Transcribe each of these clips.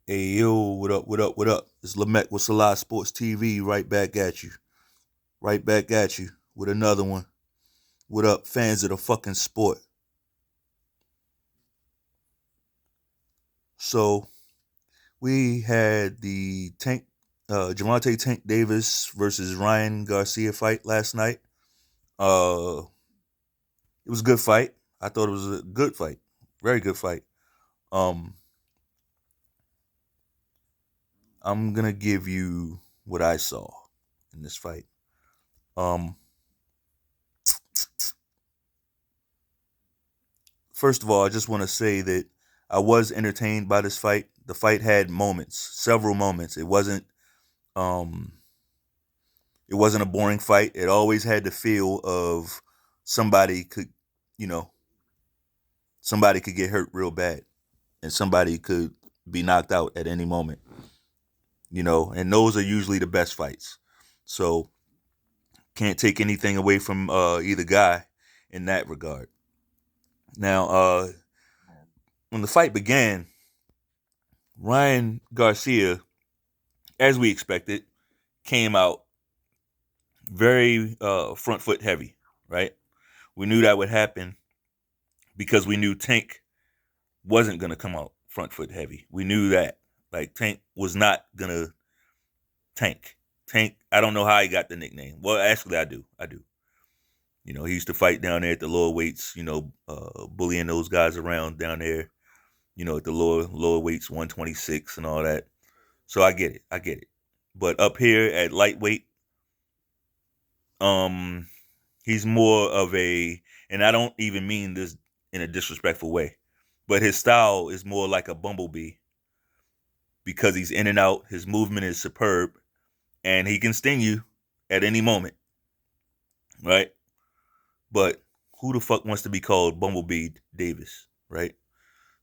Hey yo, what up, what up, what up? It's Lemekh with selahsportstv right back at you. Right back at you with another one. What up, fans of the fucking sport? So we had the Gervonta Tank Davis versus Ryan Garcia fight last night. Uh it was a good fight. I thought it was a good fight. Very good fight. Um I'm gonna give you what I saw in this fight. Um First of all, I just want to say that I was entertained by this fight. The fight had moments, several moments. Um it wasn't a boring fight. It always had the feel of somebody could, you know, somebody could get hurt real bad and somebody could be knocked out at any moment, and those are usually the best fights. So, can't take anything away from either guy in that regard. Now, when the fight began, Ryan Garcia, as we expected, came out very front foot heavy, right? We knew that would happen because we knew Tank wasn't going to come out front foot heavy. We knew that. Like, Tank was not going to tank. Tank, I don't know how he got the nickname. Well, actually, I do. I do. He used to fight down there at the lower weights, bullying those guys around down there, at the lower weights, 126 and all that. So I get it. I get it. But up here at lightweight, um, he's more of and I don't even mean this in a disrespectful way, but his style is more like a bumblebee because he's in and out. His movement is superb, and he can sting you at any moment, right? But who the fuck wants to be called Bumblebee Davis, right?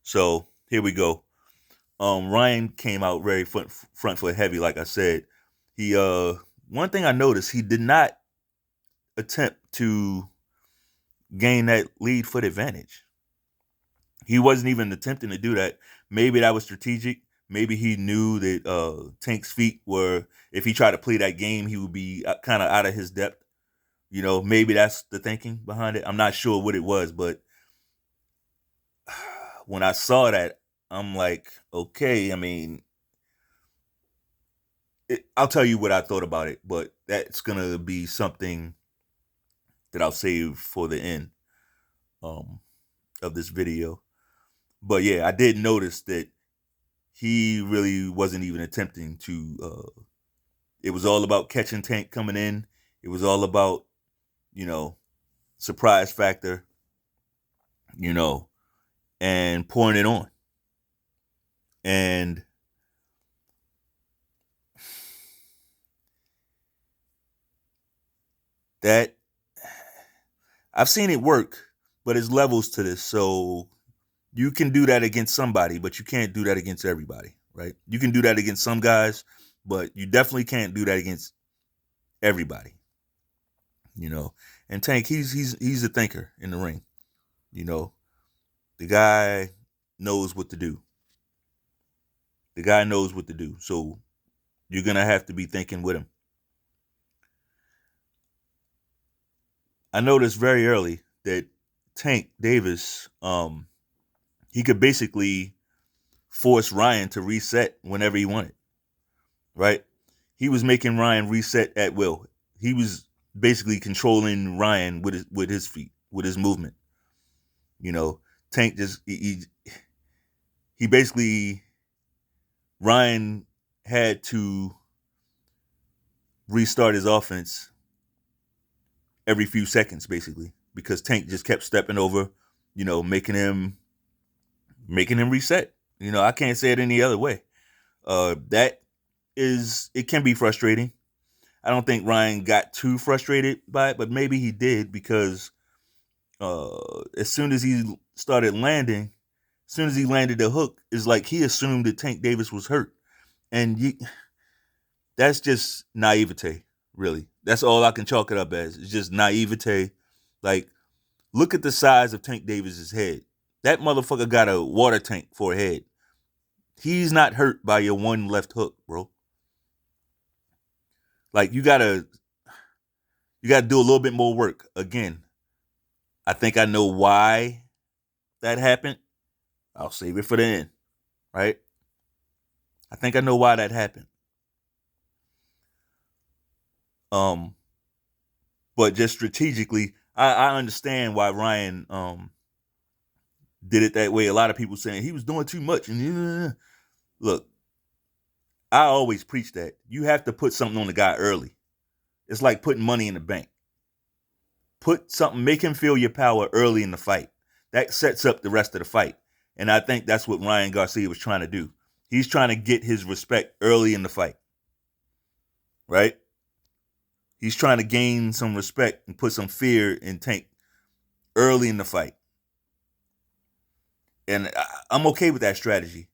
So here we go. Ryan came out very front foot heavy, like I said. He one thing I noticed, he did not attempt to gain that lead foot advantage. He wasn't even attempting to do that. Maybe that was strategic. Maybe he knew that Tank's feet were, if he tried to play that game, he would be kind of out of his depth. Maybe that's the thinking behind it. I'm not sure what it was, but when I saw that, I'm like, okay, I mean, I'll tell you what I thought about it, but that's going to be something that I'll save for the end um, of this video. But yeah, I did notice that he really wasn't even attempting to. It was all about catching Tank coming in. It was all about, you know, surprise factor, you know, and pouring it on. And that, I've seen it work, but there's levels to this. So you can do that against somebody, but you can't do that against everybody, right? You can do that against some guys, but you definitely can't do that against everybody, you know. And Tank, he's a thinker in the ring, you know. The guy knows what to do. The guy knows what to do. So you're gonna have to be thinking with him. I noticed very early that Tank Davis, he could basically force Ryan to reset whenever he wanted, right? He was making Ryan reset at will. He was basically controlling Ryan with his feet, with his movement. You know, Tank just he basically, Ryan had to restart his offense every few seconds, basically, because Tank just kept stepping over, making him reset. I can't say it any other way. That is, it can be frustrating. I don't think Ryan got too frustrated by it, but maybe he did because as soon as he started landing, as soon as he landed the hook, it's like he assumed that Tank Davis was hurt, and that's just naivete, really. That's all I can chalk it up as. It's just naivete. Like, look at the size of Tank Davis's head. That motherfucker got a water tank for a head. He's not hurt by your one left hook, bro. Like you gotta do a little bit more work. Again, I think I know why that happened. I'll save it for the end, right? I think I know why that happened. Um, but just strategically, I understand why Ryan did it that way. A lot of people saying he was doing too much. And look, I always preach that you have to put something on the guy early. It's like putting money in the bank. Put something, make him feel your power early in the fight. That sets up the rest of the fight. And I think that's what Ryan Garcia was trying to do. He's trying to get his respect early in the fight, right? He's trying to gain some respect and put some fear in Tank early in the fight. And I'm okay with that strategy.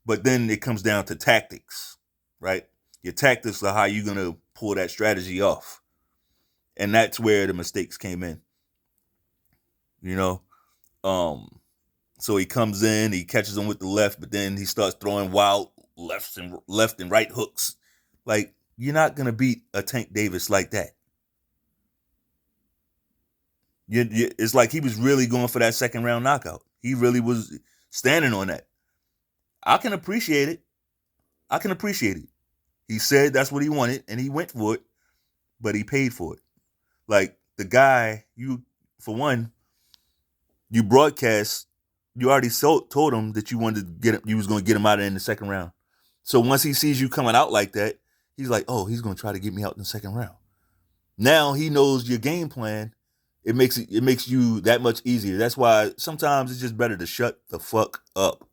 But then it comes down to tactics, right? Your tactics are how you're going to pull that strategy off. And that's where the mistakes came in. You know? So he comes in, he catches him with the left, but then he starts throwing wild left and right hooks. Like, you're not going to beat a Tank Davis like that. It's like he was really going for that second round knockout. He really was standing on that. I can appreciate it. He said that's what he wanted, and he went for it, but he paid for it. Like, the guy, for one, you broadcast, you already told him that you wanted to get him, you was going to get him out in the second round. So once he sees you coming out like that, he's like, oh, he's going to try to get me out in the second round. Now he knows your game plan. It makes you that much easier. That's why sometimes it's just better to shut the fuck up.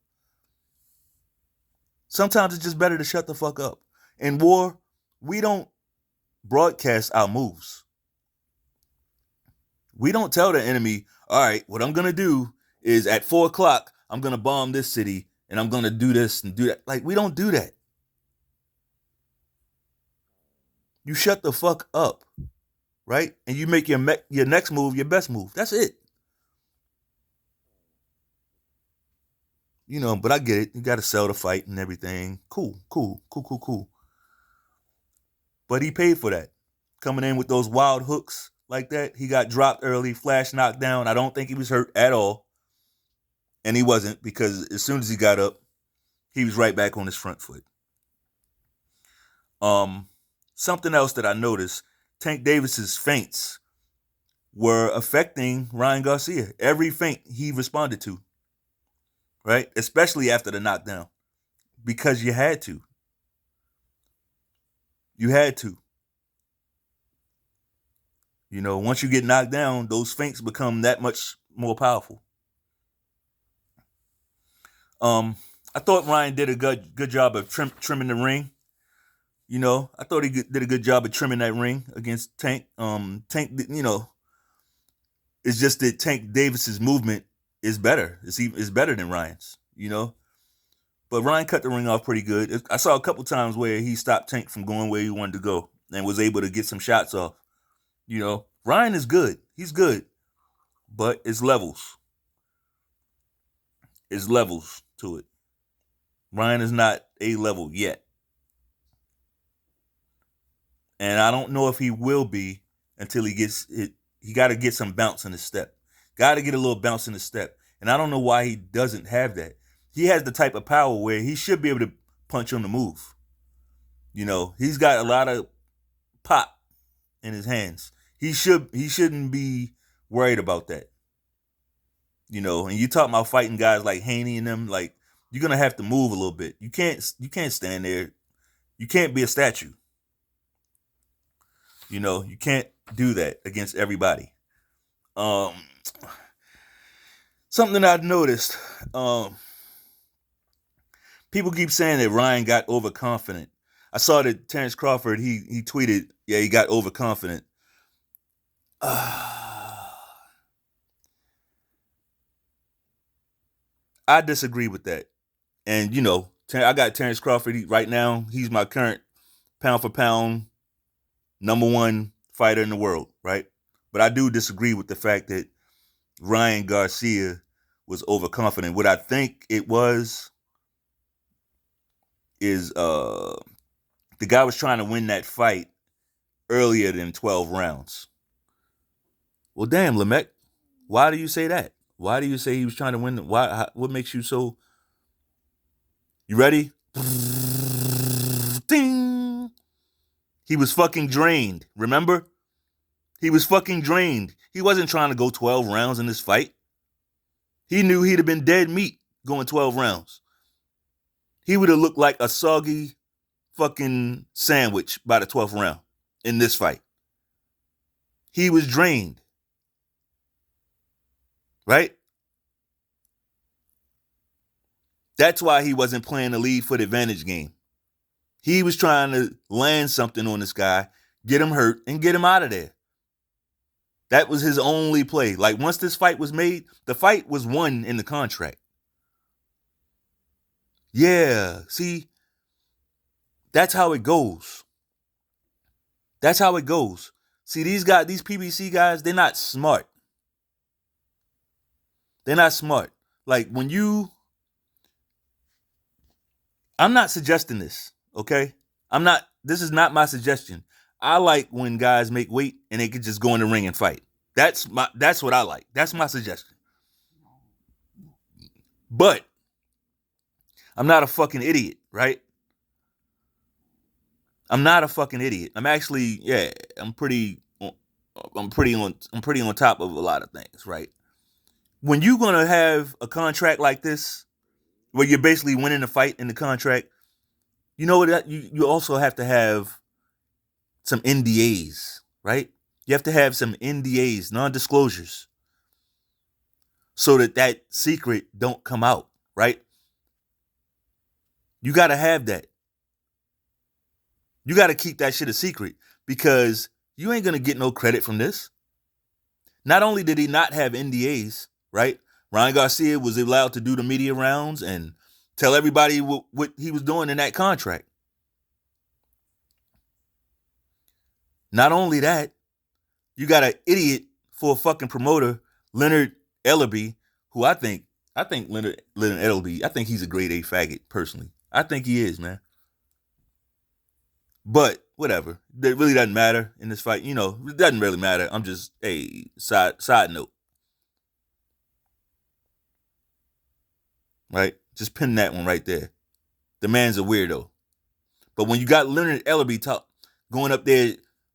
Sometimes it's just better to shut the fuck up. In war, we don't broadcast our moves. We don't tell the enemy, all right, what I'm going to do is at 4:00, I'm going to bomb this city and I'm going to do this and do that. Like, we don't do that. You shut the fuck up, right? And you make your next move your best move. That's it. But I get it. You got to sell the fight and everything. Cool. But he paid for that. Coming in with those wild hooks like that. He got dropped early, flash knocked down. I don't think he was hurt at all. And he wasn't, because as soon as he got up, he was right back on his front foot. Something else that I noticed, Tank Davis's feints were affecting Ryan Garcia. Every feint he responded to, right? Especially after the knockdown, because you had to. You had to. Once you get knocked down, those feints become that much more powerful. I thought Ryan did a good job of trimming the ring. I thought he did a good job of trimming that ring against Tank. Tank, it's just that Tank Davis's movement is better. It's better than Ryan's. But Ryan cut the ring off pretty good. I saw a couple times where he stopped Tank from going where he wanted to go and was able to get some shots off. Ryan is good. He's good, but it's levels. It's levels to it. Ryan is not A level yet. And I don't know if he will be until he gets it. He got to get some bounce in his step. Got to get a little bounce in his step. And I don't know why he doesn't have that. He has the type of power where he should be able to punch on the move. He's got a lot of pop in his hands. He shouldn't be worried about that. And you talk about fighting guys like Haney and them, like, you're gonna have to move a little bit. You can't stand there. You can't be a statue. You can't do that against everybody. Something I've noticed, people keep saying that Ryan got overconfident. I saw that Terrence Crawford, he tweeted, yeah, he got overconfident. I disagree with that. And, I got Terrence Crawford right now. He's my current pound for pound #1 fighter in the world, right? But I do disagree with the fact that Ryan Garcia was overconfident. What I think it was is the guy was trying to win that fight earlier than 12 rounds. Well, damn, Lemekh, why do you say that? Why do you say he was trying to win? What makes you so? You ready? Ding. He was fucking drained. Remember? He was fucking drained. He wasn't trying to go 12 rounds in this fight. He knew he'd have been dead meat going 12 rounds. He would have looked like a soggy fucking sandwich by the 12th round in this fight. He was drained. Right? That's why he wasn't playing the lead for the advantage game. He was trying to land something on this guy, get him hurt, and get him out of there. That was his only play. Like, once this fight was made, the fight was won in the contract. Yeah, see, that's how it goes. That's how it goes. See, these guys, these PBC guys, they're not smart. They're not smart. Like, I'm not suggesting this, okay? This is not my suggestion. I like when guys make weight and they can just go in the ring and fight. That's what I like. That's my suggestion. But I'm not a fucking idiot, right? I'm not a fucking idiot. I'm actually, I'm pretty on top of a lot of things, right? When you're gonna have a contract like this, where you're basically winning the fight in the contract, you know what? You also have to have some NDAs, right? You have to have some NDAs, non-disclosures, so that secret don't come out, right? You got to have that. You got to keep that shit a secret because you ain't going to get no credit from this. Not only did he not have NDAs, right? Ryan Garcia was allowed to do the media rounds and tell everybody what he was doing in that contract. Not only that, you got an idiot for a fucking promoter, Leonard Ellerby, who I think Leonard Ellerby, I think he's a grade A faggot, personally. I think he is, man. But whatever. It really doesn't matter in this fight. You know, it doesn't really matter. I'm just a side note. Right? Just pin that one right there. The man's a weirdo. But when you got Leonard Ellerby going up there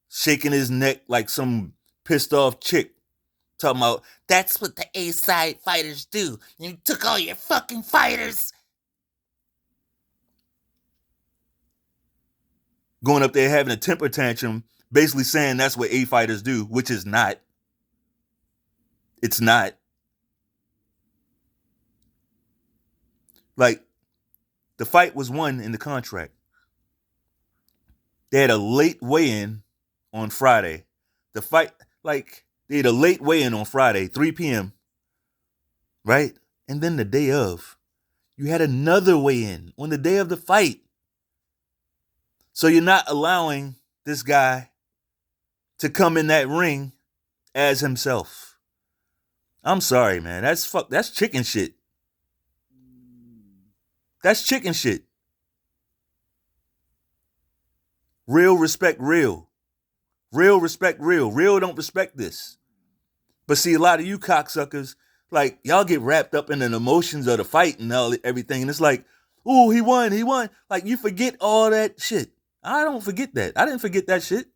shaking his neck like some pissed off chick, talking about, that's what the A-side fighters do. You took all your fucking fighters. Going up there having a temper tantrum, basically saying that's what A fighters do, which is not. It's not. Like, the fight was won in the contract. They had a late weigh-in on Friday. The fight, like, they had a late weigh-in on Friday, 3 p.m., right? And then the day of, you had another weigh-in on the day of the fight. So you're not allowing this guy to come in that ring as himself. I'm sorry, man. That's chicken shit. That's chicken shit. Real respect real. Real respect real. Real don't respect this. But see, a lot of you cocksuckers, like, y'all get wrapped up in the emotions of the fight and everything. And it's like, ooh, he won. Like, you forget all that shit. I don't forget that. I didn't forget that shit.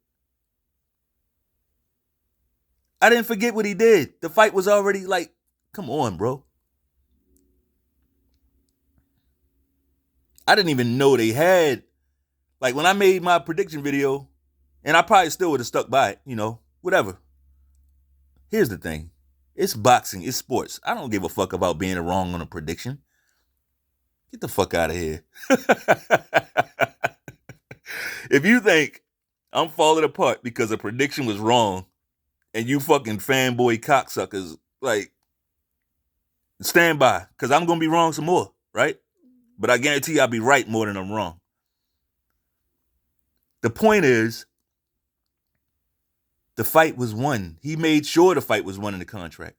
I didn't forget what he did. The fight was already, like, come on, bro. I didn't even know they had, like, when I made my prediction video, and I probably still would have stuck by it, you know, whatever. Here's the thing. It's boxing. It's sports. I don't give a fuck about being wrong on a prediction. Get the fuck out of here. If you think I'm falling apart because a prediction was wrong and you fucking fanboy cocksuckers, like, stand by, because I'm going to be wrong some more, right? But I guarantee you I'll be right more than I'm wrong. The point is, the fight was won. He made sure the fight was won in the contract.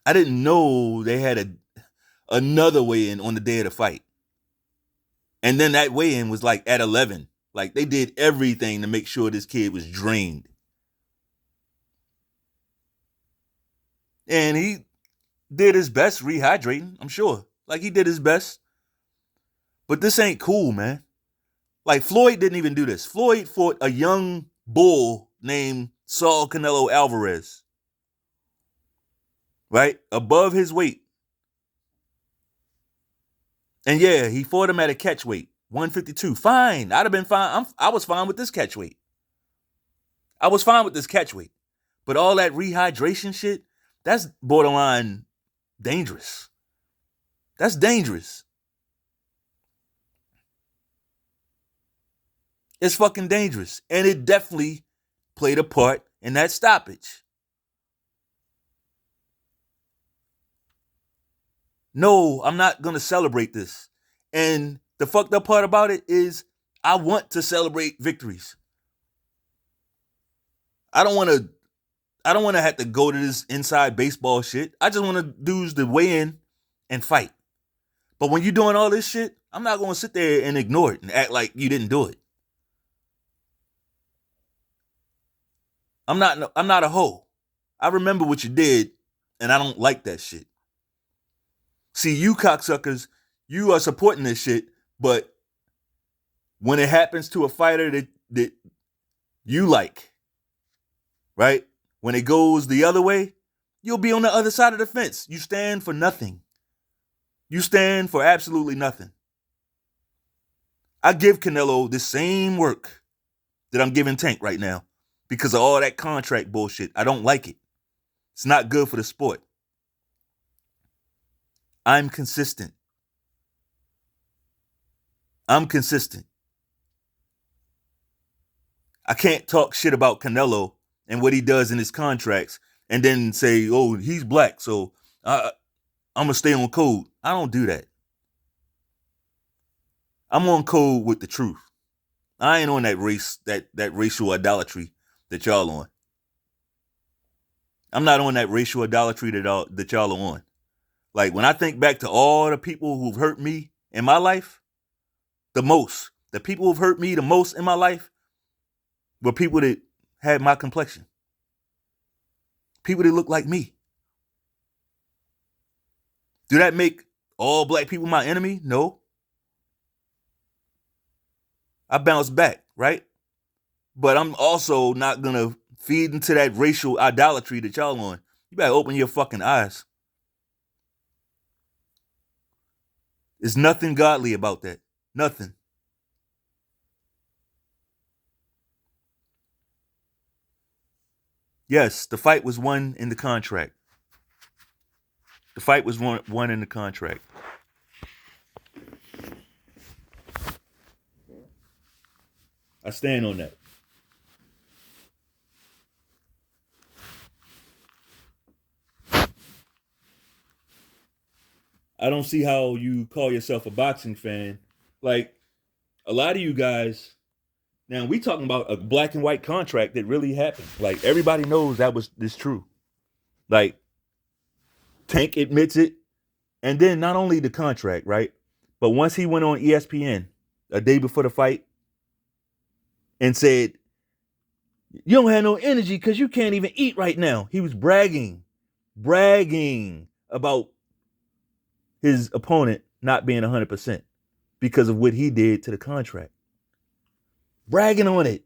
I didn't know they had another weigh-in on the day of the fight. And then that weigh-in was like at 11. Like they did everything to make sure this kid was drained. And he did his best rehydrating, I'm sure. Like he did his best. But this ain't cool, man. Like Floyd didn't even do this. Floyd fought a young bull named Saul Canelo Alvarez. Right? Above his weight. And yeah, he fought him at a catch weight, 152. Fine. I'd have been fine. I was fine with this catch weight. I was fine with this catch weight. But all that rehydration shit, that's borderline dangerous. That's dangerous. It's fucking dangerous. And it definitely played a part in that stoppage. No, I'm not going to celebrate this. And the fucked up part about it is I want to celebrate victories. I don't want to have to go to this inside baseball shit. I just want to do the weigh in and fight. But when you're doing all this shit, I'm not going to sit there and ignore it and act like you didn't do it. I'm not a hoe. I remember what you did, and I don't like that shit. See, you cocksuckers, you are supporting this shit, but when it happens to a fighter that you like, right? When it goes the other way, you'll be on the other side of the fence. You stand for nothing. You stand for absolutely nothing. I give Canelo the same work that I'm giving Tank right now because of all that contract bullshit. I don't like it. It's not good for the sport. I'm consistent. I'm consistent. I can't talk shit about Canelo and what he does in his contracts and then say, oh, he's black, so I'm going to stay on code. I don't do that. I'm on code with the truth. I ain't on that racial idolatry that y'all on. I'm not on that racial idolatry that y'all are on. Like, when I think back to all the people who've hurt me in my life, the people who've hurt me the most in my life were people that had my complexion. People that look like me. Do that make all black people my enemy? No. I bounce back, right? But I'm also not going to feed into that racial idolatry that y'all on. You better open your fucking eyes. There's nothing godly about that. Nothing. Yes, the fight was won in the contract. The fight was won in the contract. I stand on that. I don't see how you call yourself a boxing fan. Like, a lot of you guys, now we talking about a black and white contract that really happened. Like, everybody knows that was this true. Like, Tank admits it. And then not only the contract, right? But once he went on ESPN a day before the fight and said, you don't have no energy because you can't even eat right now. He was bragging about his opponent not being 100% because of what he did to the contract. Bragging on it.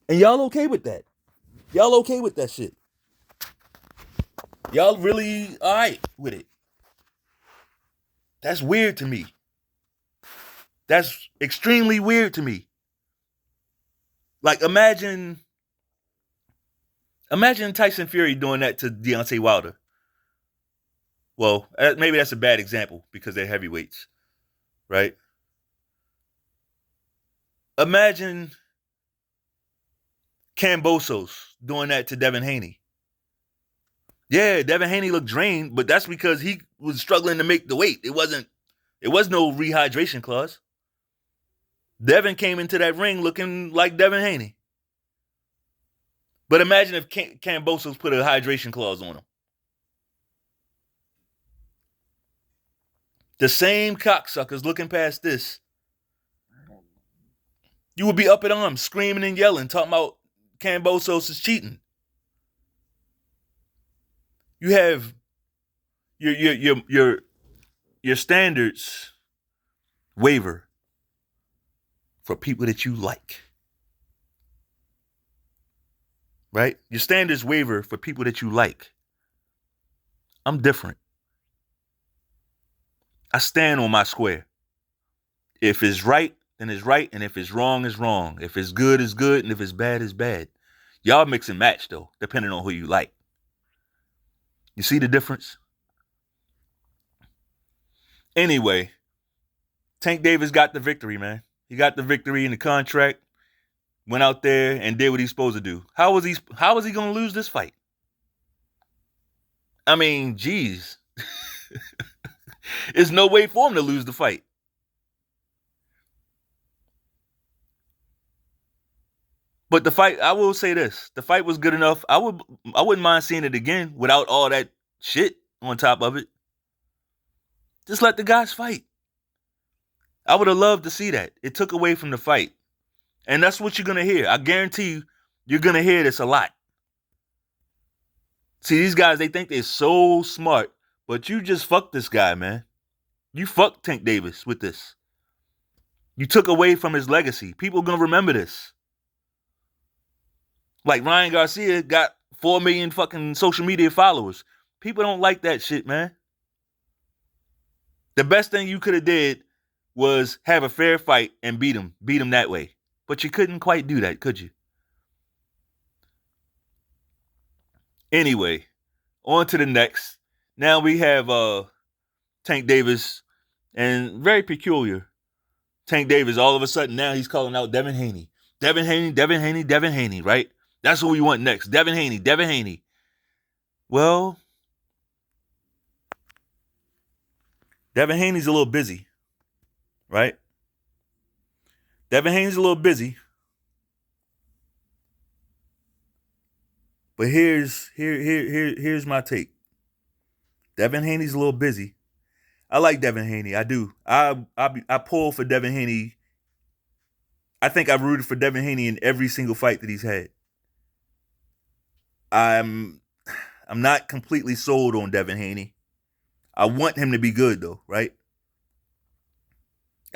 And y'all okay with that? Y'all okay with that shit? Y'all really all right with it? That's weird to me. That's extremely weird to me. Like, imagine Tyson Fury doing that to Deontay Wilder. Well, maybe that's a bad example because they're heavyweights, right? Imagine Kambosos doing that to Devin Haney. Yeah, Devin Haney looked drained, but that's because he was struggling to make the weight. It was no rehydration clause. Devin came into that ring looking like Devin Haney. But imagine if Kambosos put a hydration clause on him. the same cocksuckers looking past this, you would be up in arms, screaming and yelling, talking about Kambosos is cheating. You have your standards waver for people that you like. Right? Your standards waver for people that you like. I'm different. I stand on my square. If it's right, then it's right, and if it's wrong, it's wrong. If it's good, it's good, and if it's bad, it's bad. Y'all mix and match, though, depending on who you like. You see the difference? Anyway, Tank Davis got the victory, man. He got the victory in the contract, went out there and did what he's supposed to do. How was he going to lose this fight? I mean, geez. There's no way for him to lose the fight. But the fight, I will say this, the fight was good enough. I wouldn't mind seeing it again without all that shit on top of it. Just let the guys fight. I would have loved to see that. It took away from the fight. And that's what you're going to hear. I guarantee you're going to hear this a lot. See, these guys, they think they're so smart, but you just fucked this guy, man. You fucked Tank Davis with this. You took away from his legacy. People are going to remember this. Like Ryan Garcia got 4 million fucking social media followers. People don't like that shit, man. The best thing you could have did was have a fair fight and beat him that way. But you couldn't quite do that, could you? Anyway, on to the next. Now we have Tank Davis, and very peculiar. Tank Davis, all of a sudden now he's calling out Devin Haney. Devin Haney, right? That's what we want next. Devin Haney. Well, Devin Haney's a little busy, right? Devin Haney's a little busy. But here's my take. Devin Haney's a little busy. I like Devin Haney. I do. I pull for Devin Haney. I think I've rooted for Devin Haney in every single fight that he's had. I'm not completely sold on Devin Haney. I want him to be good though, right?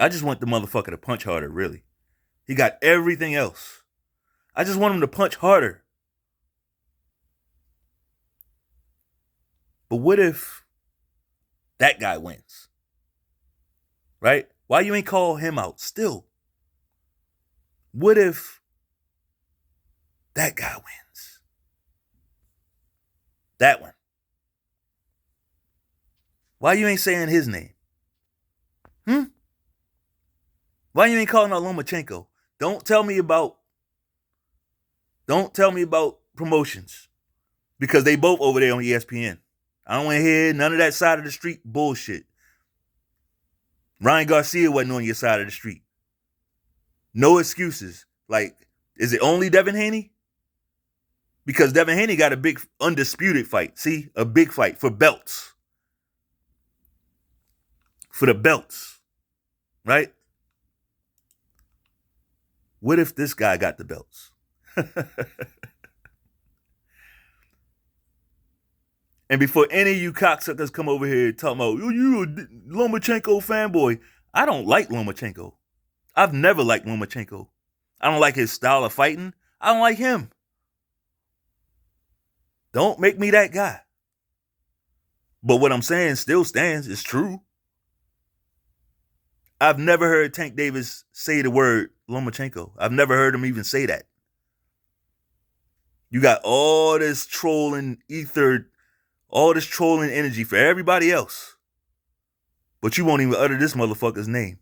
I just want the motherfucker to punch harder, really. He got everything else. I just want him to punch harder. But what if that guy wins? Right? Why you ain't call him out still? What if that guy wins? That one. Why you ain't saying his name? Why you ain't calling out Lomachenko? Don't tell me about promotions. Because they both over there on ESPN. I don't want to hear none of that side of the street bullshit. Ryan Garcia wasn't on your side of the street. No excuses. Like, is it only Devin Haney? Because Devin Haney got a big undisputed fight. See? A big fight for belts. For the belts. Right? What if this guy got the belts? And before any of you cocksuckers come over here talking about, you a Lomachenko fanboy, I don't like Lomachenko. I've never liked Lomachenko. I don't like his style of fighting. I don't like him. Don't make me that guy. But what I'm saying still stands. It's true. I've never heard Tank Davis say the word Lomachenko. I've never heard him even say that. You got all this trolling ether, all this trolling energy for everybody else. But you won't even utter this motherfucker's name.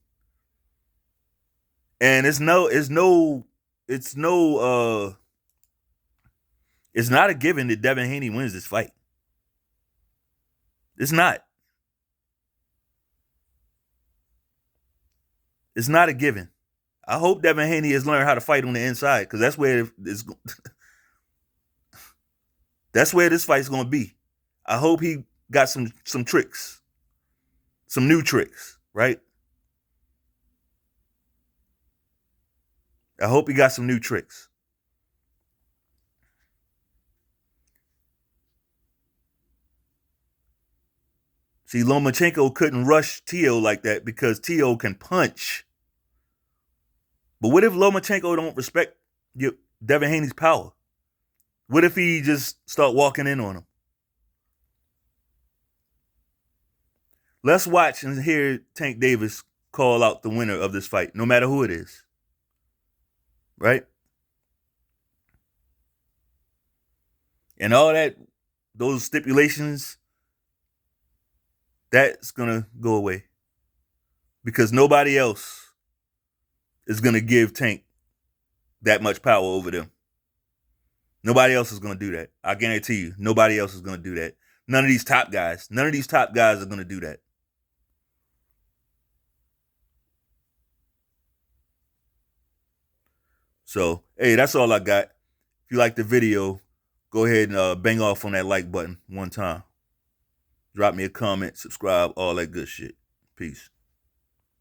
And it's not a given that Devin Haney wins this fight. It's not. It's not a given. I hope Devin Haney has learned how to fight on the inside, because that's where this fight's going to be. I hope he got some tricks, some new tricks, right? I hope he got some new tricks. See, Lomachenko couldn't rush Tio like that because Tio can punch. But what if Lomachenko don't respect Devin Haney's power? What if he just start walking in on him? Let's watch and hear Tank Davis call out the winner of this fight, no matter who it is. Right? And all that, those stipulations, that's going to go away. Because nobody else is going to give Tank that much power over them. Nobody else is going to do that. I guarantee you, nobody else is going to do that. None of these top guys are going to do that. So, hey, that's all I got. If you like the video, go ahead and bang off on that like button one time. Drop me a comment, subscribe, all that good shit. Peace.